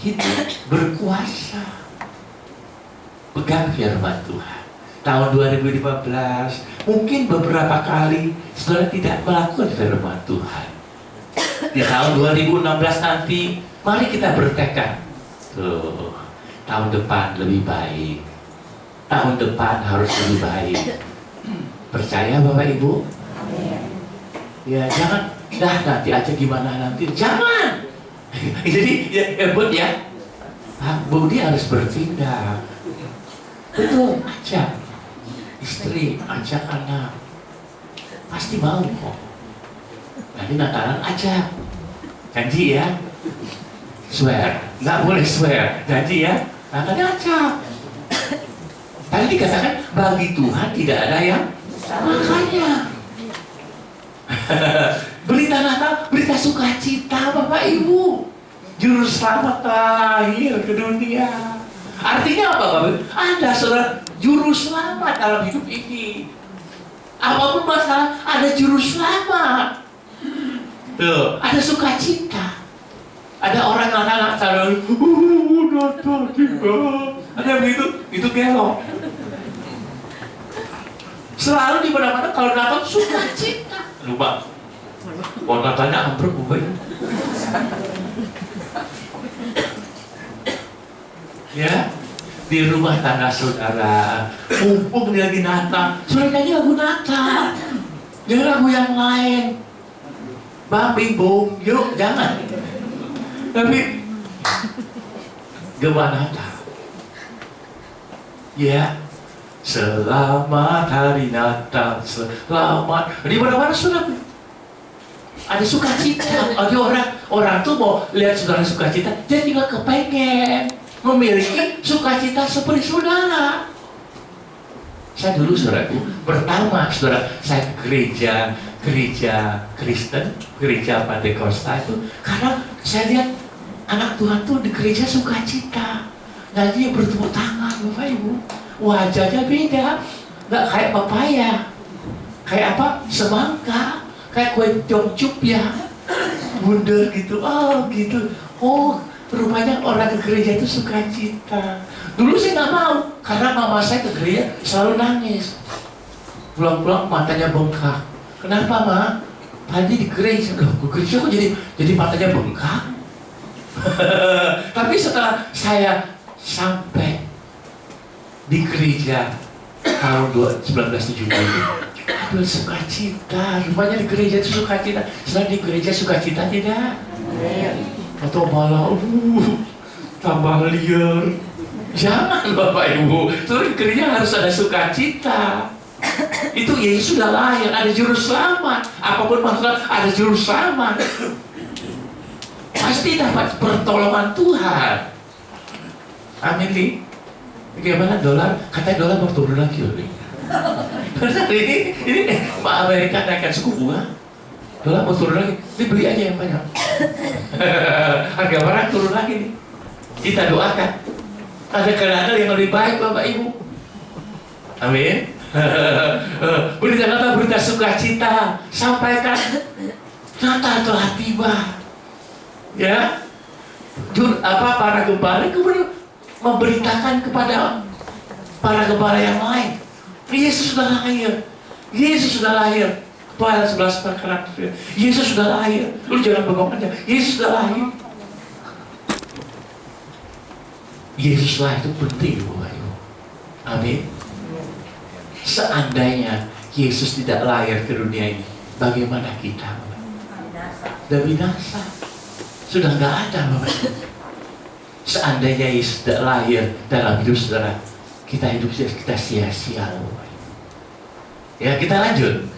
hidup, berkuasa. Pegang firman Tuhan. Tahun 2015, mungkin beberapa kali saudara tidak melakukan firman Tuhan. Di tahun 2016 nanti, mari kita bertekad. Tuh, tahun depan lebih baik. Tahun depan harus lebih baik. Percaya Bapak Ibu? Ya, jangan, nanti aja gimana nanti. Jangan! Jadi, ya, Bud ya, Budi harus bertindak. Betul, ajak istri, ajak anak. Pasti mau kok. Nanti Natalan ajak. Janji ya. Swear, nggak boleh swear. Janji ya. Natalnya ajak. Tadi dikatakan bagi Tuhan tidak ada yang makanya. Berita Natal, berita sukacita Bapak Ibu. Juru selamat lahir ke dunia. Artinya apa Bapak Ibu? Ada saudara juru selamat dalam hidup ini. Apapun masalah, ada juru selamat. Tuh, ada sukacita. Ada orang anak-anak sadar, Natal tiba. Ada begitu, itu gelok. Selalu di mana-mana kalau Natal sukacita. Lupa. Kalau Natalnya ambruk Bapak Ibu. Ya, di rumah tangga saudara, mumpung lagi Natal, saudara nyanyi lagu Natal, jangan lagu yang lain. Bang, bing, bong, yuk, jangan. Tapi gimana Natal? Ya, selamat hari Natal, selamat. Di mana-mana saudara ada sukacita. Ada orang tuh mau lihat saudara sukacita, dia tinggal kepengen memiliki sukacita seperti saudara. Saya dulu saudaraku, pertama saudara, saya ke gereja Kristen, gereja Pantekosta itu karena saya lihat anak Tuhan tuh di gereja sukacita, nyanyi bertepuk tangan Bapak Ibu, wajahnya beda, nggak kayak pepaya, kayak apa, semangka, kayak kue jongcup ya, bundar gitu, gitu, rupanya orang ke gereja itu sukacita. Dulu saya nggak mau, karena mama saya ke gereja selalu nangis. Pulang-pulang matanya bengkak. Kenapa, Ma? Tadi di gereja, loh, ke gereja kok jadi matanya bengkak? Tapi setelah saya sampai di gereja tahun 1975 itu, aduh sukacita. Rupanya di gereja itu sukacita. Setelah di gereja sukacita tidak? Atau malah, tambah liar. Jangan Bapak Ibu, terus gereja harus ada sukacita. Itu Yesus sudah lahir, ada juru selamat. Apapun masalah, ada juru selamat. Pasti dapat pertolongan Tuhan. Amin nih. Bagaimana dolar? Katanya dolar mau turun lagi loh nih. ini Pak Amerika naikkan suku bunga. Dolar mau turun lagi, ini beli aja yang banyak. Harga barang turun lagi nih. Kita doakan ada keadaan yang lebih baik Bapak Ibu. Amin. Berita Natal, berita sukacita, sampaikan Natal telah tiba. Ya, para gembala kemudian memberitakan kepada para gembala yang lain, Yesus sudah lahir. Yesus sudah lahir. Kepala 11 perkara, Yesus sudah lahir. Lu jangan bengong aja. Yesus sudah lahir. Yesuslah itu penting Bapak Ibu. Amin. Seandainya Yesus tidak lahir ke dunia ini, bagaimana kita? Sudah binasa. Sudah nggak ada Bapak Ibu. Seandainya Yesus tidak lahir dalam hidup saudara, kita hidup kita sia-sia Bapak Ibu. Ya, kita lanjut.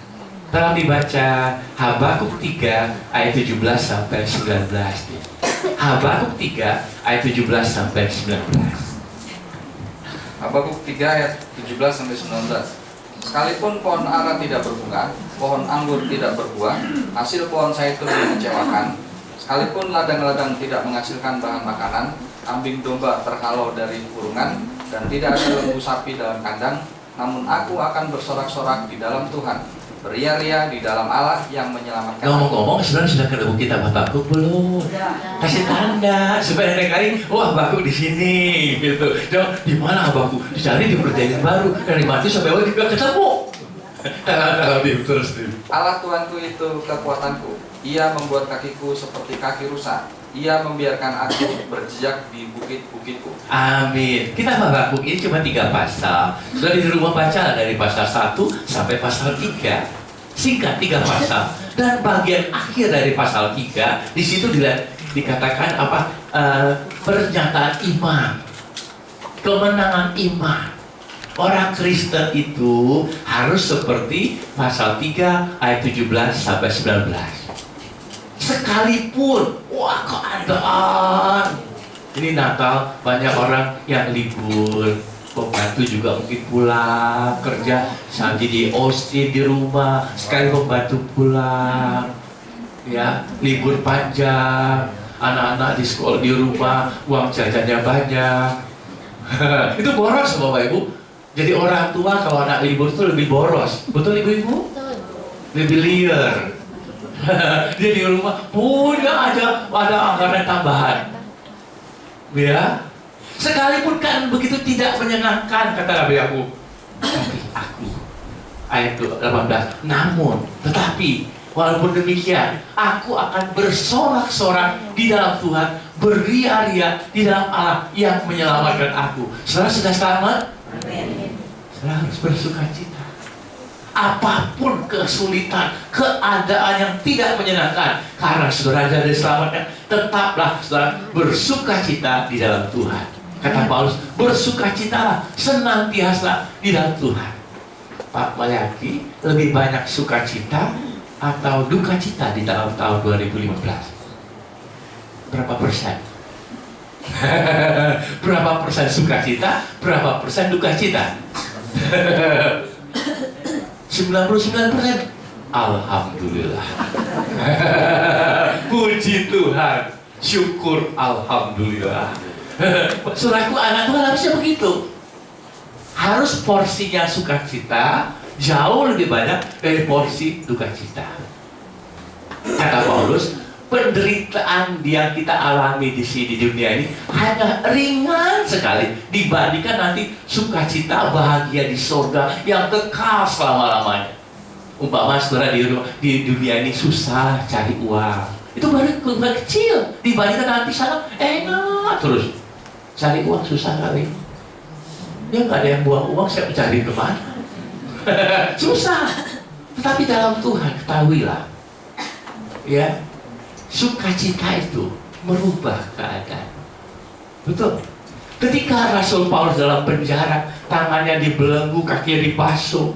Dalam dibaca Habakuk 3 ayat 17 sampai 19. Habakuk 3 ayat 17 sampai 19. Habakuk 3 ayat 17 sampai 19. Sekalipun pohon ara tidak berbunga, pohon anggur tidak berbuah, hasil pohon zaitun mengecewakan, sekalipun ladang-ladang tidak menghasilkan bahan makanan, kambing domba terhalau dari kurungan, dan tidak ada lembu sapi dalam kandang, namun aku akan bersorak-sorak di dalam Tuhan. Beria-ria di dalam Allah yang menyelamatkan. Ngomong-ngomong, saudara sudah ketemu kita Baku belum? Kasih tanda supaya nenek kali, wah Baku di sini gitu. Jangan di mana Baku? Dicari di perjanjian baru dari mati sampai wah juga ketemu. Terus. Allah Tuhanku itu kekuatanku. Ia membuat kakiku seperti kaki rusa. Ia membiarkan aku berjejak di bukit-bukitku. Amin. Kita Baku ini cuma 3 pasal. Sudah di rumah baca dari pasal 1 sampai pasal 3. Singkat 3 pasal. Dan bagian akhir dari pasal 3 di situ dikatakan apa? Pernyataan iman, kemenangan iman. Orang Kristen itu harus seperti pasal 3 ayat 17 sampai 19. Sekalipun wah keadaan ini Natal banyak orang yang libur, pembantu juga mungkin pulang kerja, sambil di Austin di rumah, sekali pembantu pulang, ya libur panjang, anak-anak di sekolah di rumah, uang jajannya banyak. Itu boros Bapak Ibu. Jadi orang tua kalau anak libur itu lebih boros, betul ibu-ibu? Lebih liar. Dia di rumah punya ada anggaran tambahan. Ya, sekalipun kan begitu tidak menyenangkan kata Nabi aku. Aku ayat 18. Namun, tetapi walaupun demikian, aku akan bersorak-sorak di dalam Tuhan, beria-ria di dalam Allah yang menyelamatkan aku. Saudara sudah selamat? Saudara harus bersuka cita. Apapun kesulitan, keadaan yang tidak menyenangkan, karena saudara sudah diselamatkan, tetaplah saudara bersuka cita di dalam Tuhan. Kata Paulus, bersukacitalah senantiasa di dalam Tuhan. Pak Malyaki, lebih banyak sukacita atau duka cita di dalam tahun 2015? Berapa persen? Berapa persen sukacita, berapa persen duka cita? 99%. Alhamdulillah. Puji Tuhan. Syukur alhamdulillah. Saudaraku, anak Tuhan harusnya begitu. Harus porsinya sukacita jauh lebih banyak dari porsi duka cita. Kata Paulus, penderitaan yang kita alami di sini di dunia ini hanya ringan sekali dibandingkan nanti sukacita bahagia di surga yang kekal selama-lamanya. Umpama saudara di dunia ini susah cari uang, itu baru kecil dibandingkan nanti sana enak terus. Cari uang susah kali. Ya nggak ada yang buang uang, saya cari kemana? Susah. Tetapi dalam Tuhan ketahuilah, ya, sukacita itu merubah keadaan. Betul. Ketika Rasul Paulus dalam penjara, tangannya dibelenggu, kakinya dipasung,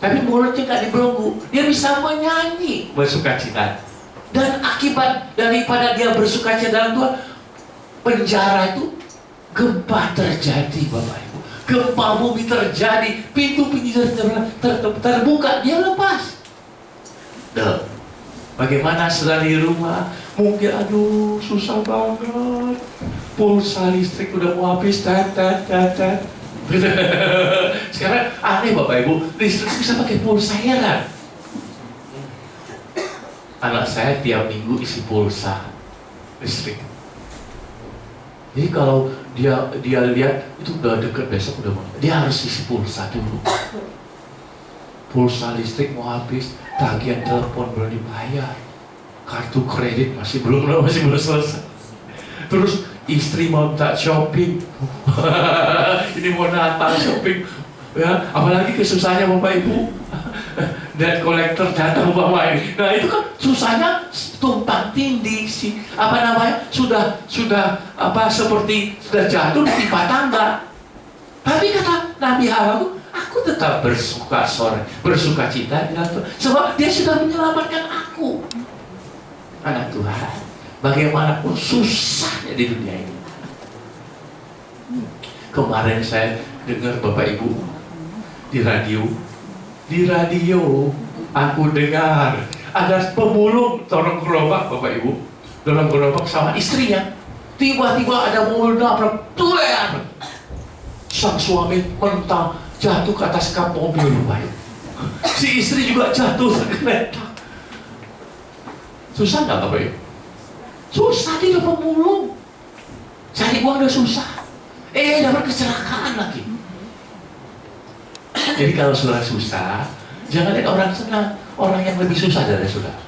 tapi mulutnya nggak dibelenggu, dia bisa menyanyi bersukacita. Dan akibat daripada dia bersukacita dalam Tuhan, penjara itu gempa terjadi, Bapak Ibu. Gempa bumi terjadi, pintu-pintu terbuka, dia lepas. Bagaimana saudara di rumah? Mungkin aduh susah banget, pulsa listrik udah mau habis, Sekarang aneh Bapak Ibu, listrik bisa pakai pulsa, heran. Anak saya tiap minggu isi pulsa listrik. Jadi kalau dia lihat itu udah deket, besok udah mau, dia harus isi pulsa dulu. Pulsa listrik mau habis, tagihan telepon belum dibayar, kartu kredit masih belum selesai. Terus istri mau minta shopping, ini mau Natal shopping, ya, apalagi kesusahannya Bapak Ibu. Dan kolektor datang bawa ini. Nah itu kan susahnya tumpang tindih sih. Sudah seperti sudah jatuh di timpa tangga. Tapi kata Nabi Habakuk, aku tetap bersuka cita di dalam Tuhan, sebab Dia sudah menyelamatkan aku. Anak Tuhan, bagaimanapun susahnya di dunia ini. Kemarin saya dengar Bapak Ibu di radio aku dengar ada pemulung tolong gerobak, Bapak Ibu, dalam gerobak sama istrinya. Tiba-tiba ada mobil nabrak, sang suami mentang jatuh ke atas kap mobil, Bapak Ibu. Si istri juga jatuh tergeletak. Susah nggak Bapak Ibu? Susah, dia udah pemulung. Cari uang udah susah. Dapat kecelakaan lagi. Jadi kalau saudara susah, jangan lihat orang senang. Orang yang lebih susah dari saudara.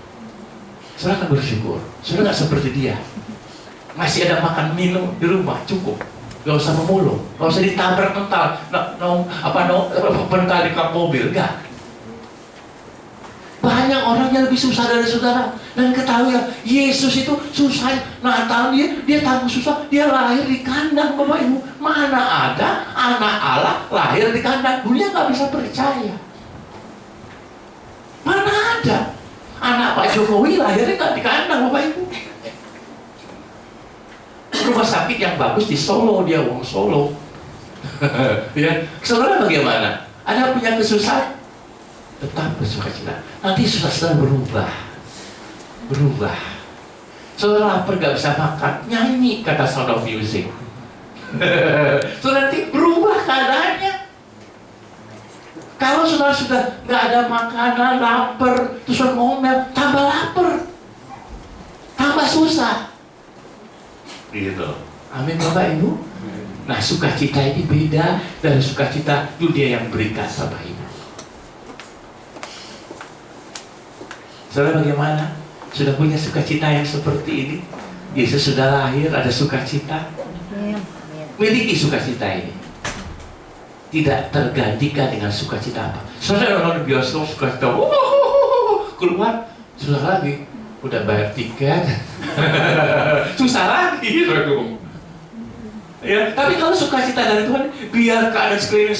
Saudara akan bersyukur. Saudara nggak seperti dia. Masih ada makan minum di rumah, cukup. Gak usah memulung, gak usah ditabrak mental, pental di kap mobil, enggak. Banyak orang yang lebih susah dari saudara. Dan ketahui ya, Yesus itu susah. Natal dia tanggung susah. Dia lahir di kandang, Bapak Ibu. Mana ada anak Allah lahir di kandang? Dunia gak bisa percaya. Mana ada anak Pak Jokowi lahirnya gak di kandang, Bapak Ibu? Rumah sakit yang bagus di Solo, dia wong Solo. Ya, saudara bagaimana? Ada punya kesusahan? Tetap bersukacita. Nanti susah berubah. Saudara lapar gak bisa makan, nyanyi kata Sound of Music. Saudara nanti berubah keadaannya. Kalau saudara sudah gak ada makanan, lapar, terus ngomel, tambah lapar, tambah susah. Gitu. Amin Bapak Ibu. Nah, sukacita ini beda dari sukacita dunia yang berikan Bapak Ibu. Saudara bagaimana? Sudah punya sukacita yang seperti ini? Yesus sudah lahir, ada sukacita. Miliki sukacita ini. Tidak tergantikan dengan sukacita apa. Saudara nonton bioskop sukacita, keluar susah lagi. Udah bayar tiket, susah lagi, ya. Tapi kalau sukacita dari Tuhan, biar keadaan sekeliling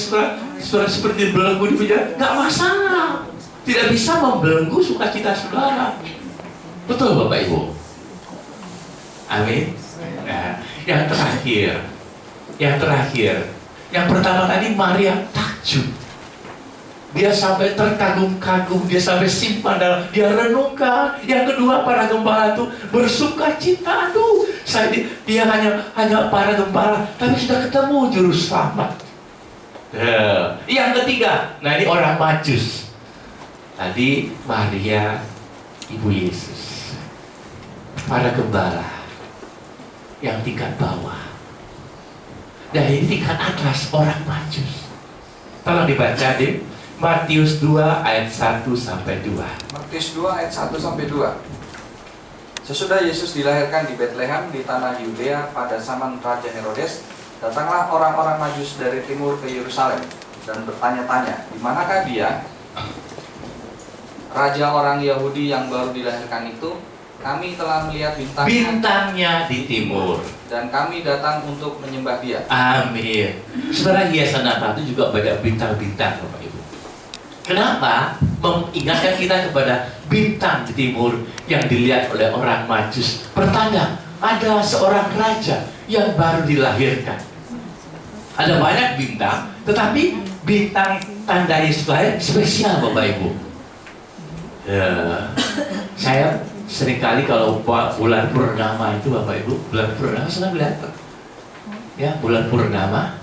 saudara seperti belenggu di penjara, nggak masalah. Tidak bisa membelenggu sukacita saudara. Betul Bapak Ibu. Amin. Nah, yang terakhir, yang pertama tadi Maria takjub. Dia sampai terkagum-kagum, dia sampai simpan dalam, dia renungkan. Yang kedua, para gembala itu bersuka cita. Aduh, dia hanya para gembala, tapi sudah ketemu juru selamat. Yang ketiga, nah ini orang Majus. Tadi Maria, Ibu Yesus. Para gembala yang tingkat bawah. Dan ini tingkat atas, orang Majus. Tolong dibaca deh. Matius 2 ayat 1 sampai 2. Matius 2 ayat 1 sampai 2. Sesudah Yesus dilahirkan di Betlehem di tanah Yudea pada zaman Raja Herodes, datanglah orang-orang Majus dari timur ke Yerusalem dan bertanya-tanya, di manakah dia? Raja orang Yahudi yang baru dilahirkan itu, kami telah melihat bintangnya di timur, dan kami datang untuk menyembah dia. Amin. Saudara, hiasan Natal itu juga banyak bintang-bintang Bapak Ibu. Kenapa? Mengingatkan kita kepada bintang di timur yang dilihat oleh orang Majus. Pertanda, ada seorang raja yang baru dilahirkan. Ada banyak bintang, tetapi bintang tanda Yesus lahir spesial Bapak Ibu. Saya seringkali kalau bulan purnama itu Bapak Ibu, bulan purnama sudah melihat, ya bulan purnama,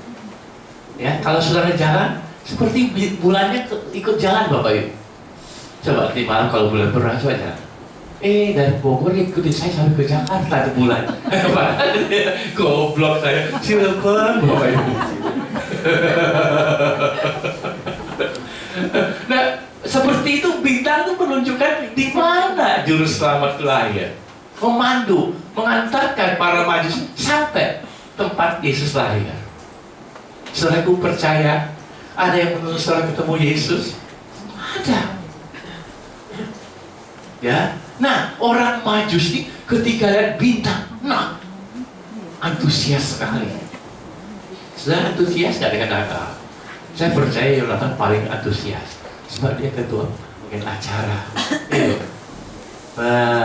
ya kalau saudara jalan seperti bulannya ikut jalan Bapak Ibu. Coba nanti malam kalau bulan purnama coba jalan. Dari Bogor ikutin saya sampai ke Jakarta di bulan. Goblok saya, silakan Bapak Ibu. Nah, seperti itu bintang itu menunjukkan di mana juru selamat lahir, memandu, mengantarkan para Majus sampai tempat Yesus lahir. Saudaraku percaya ada yang menurut saudara ketemu Yesus? Ada. Ya. Nah, orang Majus ini ketika lihat bintang, nah, antusias sekali. Saudara antusias nggak dengan Natal? Saya percaya Yonatan paling antusias. Sebab dia ketua mungkin acara. Ayo.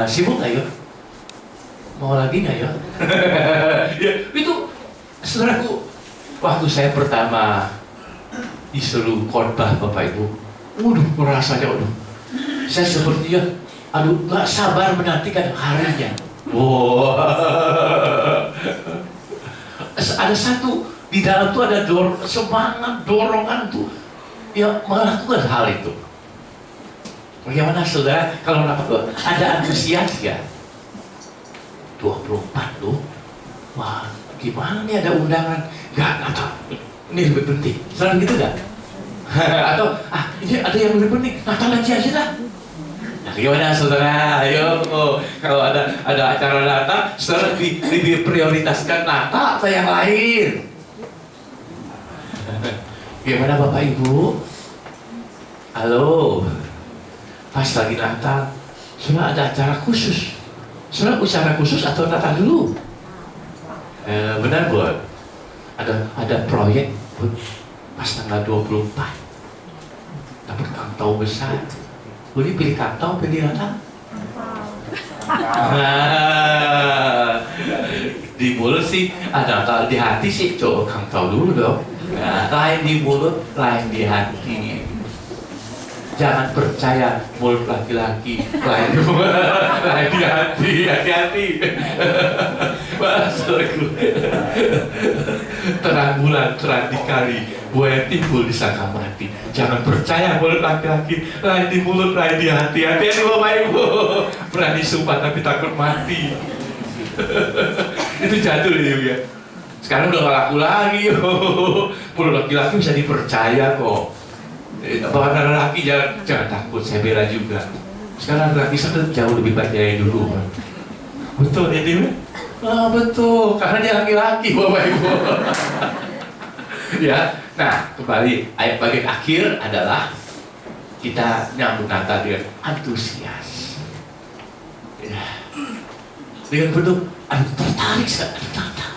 Sibuk nggak yuk? Mau lagi nggak yuk? Ya, itu saudaraku, waktu saya pertama disuruh khotbah Bapak Ibu, rasanya saya sepertinya nggak sabar menantikan harinya. Ada satu di dalam tuh ada semangat dorongan tuh ya melakukan hal itu. Bagaimana saudara kalau dapat ada antusias ya? 24 loh. Wah, gimana nih ada undangan? Gak tahu. Ini lebih penting. Selalu gitu gak? Atau ini ada yang lebih penting. Natal nanti aja lah. Nah, gimana saudara? Ayo, kalau ada acara Natal, saudara lebih prioritaskan Natal atau yang lain? Gimana Bapak Ibu? Halo, pas lagi Natal, saudara ada acara khusus. Saudara acara khusus atau Natal dulu? Benar Bu? Ada proyek pas tanggal 24 dapat kantong besar. Boleh pilih kantong, pilih Natal? Di mulut sih ada Natal, di hati sih coba kantong dulu dong. Lain di mulut, lain di hati. Jangan percaya mulut laki-laki, lain di hati, hati-hati. Maksudku, terang bulan, terang dikali, buaya timbul disangka mati. Jangan percaya mulut laki-laki, lain di mulut, lain di hati. Hati-hati Bapak Ibu, berani sumpah tapi takut mati. Itu jadul ya. Sekarang udah gak laku lagi. Mulut laki-laki bisa dipercaya kok. Bahwa laki jangan takut, saya bela juga. Sekarang laki sudah jauh lebih percaya dulu. Betul ya Dewi? Betul, karena dia laki-laki Bapak Ibu. Ya, nah kembali ayat bagian akhir adalah kita nyambung Natal dengan antusias. Ya. Dengan bentuk tertarik sekali Natal.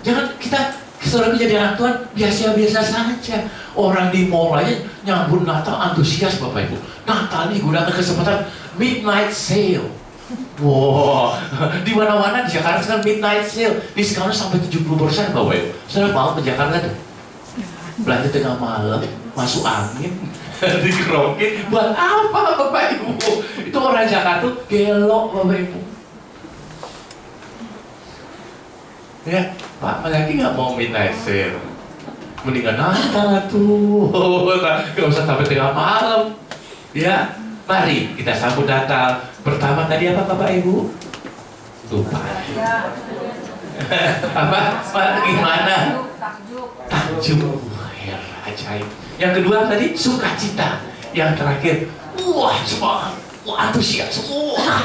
Jangan kita saudara jadi anak Tuhan biasa-biasa saja. Orang di mall aja nyambut Natal antusias Bapak Ibu. Natal ini gunakan kesempatan midnight sale. Wow, di mana-mana di Jakarta sekarang midnight sale, diskon sampai 70% Bapak Ibu. Saudara mau ke Jakarta deh, belanja tengah malam, masuk angin, dikerokin, buat apa Bapak Ibu? Itu orang Jakarta tuh gelok Bapak Ibu. Ya, Pak lagi nggak mau midnight sale, mendingan Natal tuh, nggak usah sampai tengah malam. Ya, mari kita sambut Natal. Pertama tadi apa Bapak Ibu? Lupa. Apa? Gimana? Takjub. Ya, ajaib. Yang kedua tadi sukacita. Yang terakhir, wah semangat, wah antusias, wah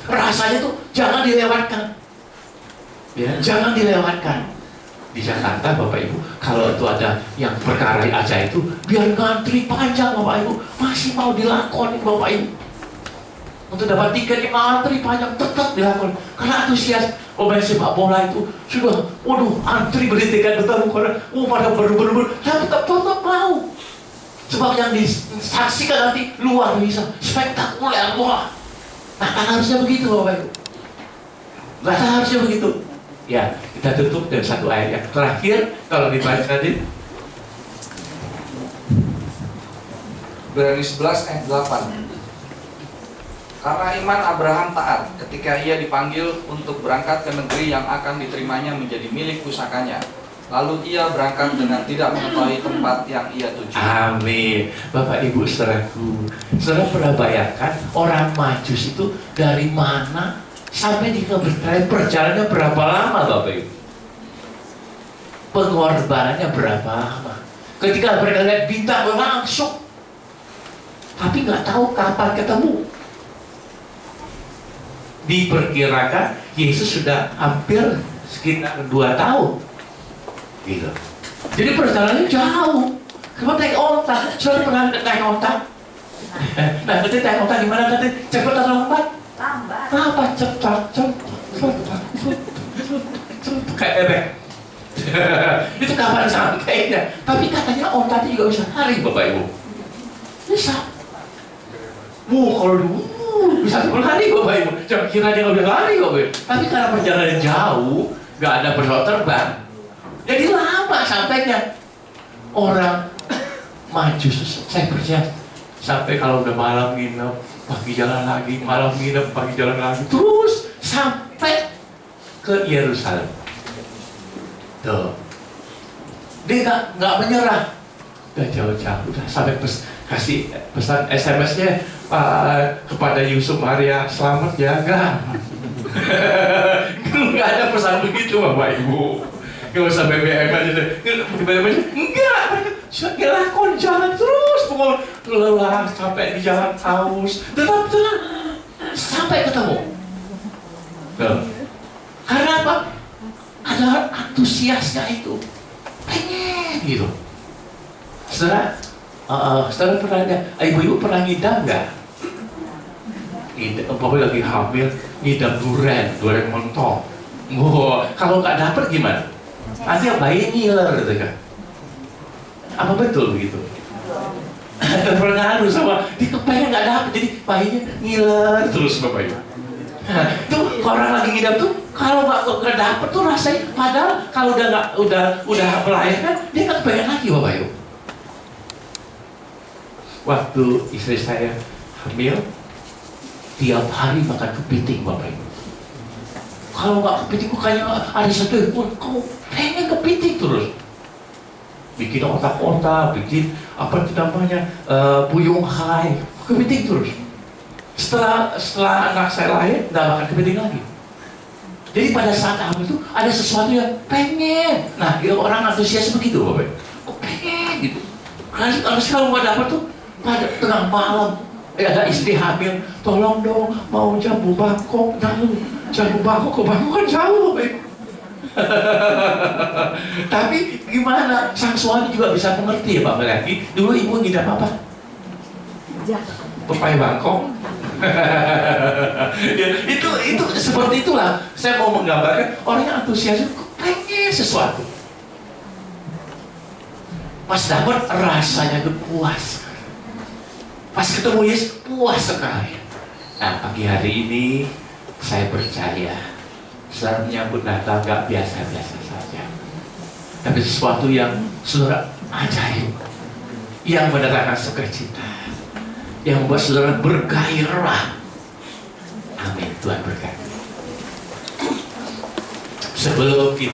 rasanya tuh jangan dilewatkan. Ya, jangan dilewatkan. Di Jakarta Bapak Ibu, kalau itu ada yang perkara aja itu, biar ngantri panjang Bapak Ibu, masih mau dilakonin Bapak Ibu. Untuk dapat tiket yang antri panjang tetap dilakukan karena antusias. Pemain sepak bola itu sudah, waduh, antri beli tiket betul karena pada berburu-buru, saya tetap mau. Sebab yang disaksikan nanti luar biasa, spektakuler, wah. Nah, kan harusnya begitu Bapak Ibu. Nggak harusnya begitu. Ya, kita tutup dengan satu ayat yang terakhir kalau dibaca tadi. Ibrani 11 ayat 8. Karena iman Abraham taat ketika ia dipanggil untuk berangkat ke negeri yang akan diterimanya menjadi milik pusakanya. Lalu ia berangkat dengan tidak mengetahui tempat yang ia tuju. Amin. Bapak Ibu saudaraku, saudara pernah bayangkan orang Majus itu dari mana sampai di kebenaran, perjalanannya berapa lama Bapak Ibu? Pengorbanannya berapa lama? Ketika mereka lihat bintang langsung, tapi nggak tahu kapan ketemu. Diperkirakan Yesus sudah hampir sekitar 2 tahun, gitu. Jadi perjalanannya jauh. Kenapa naik onta? Sudah pernah naik onta? Nah, nanti naik onta gimana nanti? Cepat atau lambat? Lambat. Apa cepat? Kayak bebek. Itu kapan sampainya? Tapi katanya onta itu juga bisa lari Bapak Ibu. Bisa. Kalau dulu bisa 10 hari Bapak Ibu. Jangan kira dia nggak bisa lari Bapak Ibu. Tapi karena perjalanan jauh, nggak ada pesawat terbang, jadi lama sampainya. Orang Majus, saya percaya sampai kalau udah malam nginep, pagi jalan lagi, malam nginep, pagi jalan lagi, terus sampai ke Yerusalem. Tuh, dia nggak menyerah, udah jauh-jauh, udah sampai kasih pesan SMS-nya, kepada Yusuf Maria, selamat ya, enggak. Enggak ada pesan begitu Bapak Ibu. Gak usah BBM aja deh. BBM aja, enggak. Mereka lakon jalan terus, pokoknya lelah, capek di jalan, haus. Tetap tenang sampai ketemu. Karena apa? Ada antusiasnya itu, pengen gitu. Saudara pernah lihat, ibu-ibu pernah ngidam nggak? Umpamanya lagi hamil, ngidam durian mentong. Wah, kalau nggak dapet gimana? Nanti bayi ngiler gitu kan? Apa betul begitu? Terpengaruh sama, dia kepengen nggak dapet, jadi bayinya ngiler terus Bapak Ibu. Nah, itu orang lagi ngidam tuh, kalau nggak dapet tuh rasanya, padahal kalau udah melahirkan, dia nggak kepengen lagi Bapak Ibu. Waktu istri saya hamil, tiap hari makan kepiting Bapak Ibu. Kalau nggak kepiting, kayak ada satu kamu pengen kepiting terus. Bikin otak-otak, bikin apa itu namanya, buyung hai, kepiting terus. Setelah anak saya lahir, nggak makan kepiting lagi. Jadi pada saat hamil itu ada sesuatu yang pengen. Nah, orang antusias begitu Bapak Ibu. Kok pengen gitu. Karena kalau nggak dapat tuh, pada tengah malam ada istri hamil, tolong dong mau jambu bangkok, jambu bangkok kan jauh Bapak Ibu. Tapi gimana, sang suami juga bisa mengerti ya Pak Melati. Dulu ibu ngidam apa? Pepaya bangkok. Ya, itu seperti itulah. Saya mau menggambarkan orang yang antusias itu pengen sesuatu. Pas dapat rasanya itu puas. Pas ketemu Yesus puas sekali. Nah, pagi hari ini saya percaya saudara menyambut Natal gak biasa-biasa saja, tapi sesuatu yang saudara ajaib, yang mendatangkan sukacita, yang membuat saudara bergairah. Amin. Tuhan berkati. Sebelum kita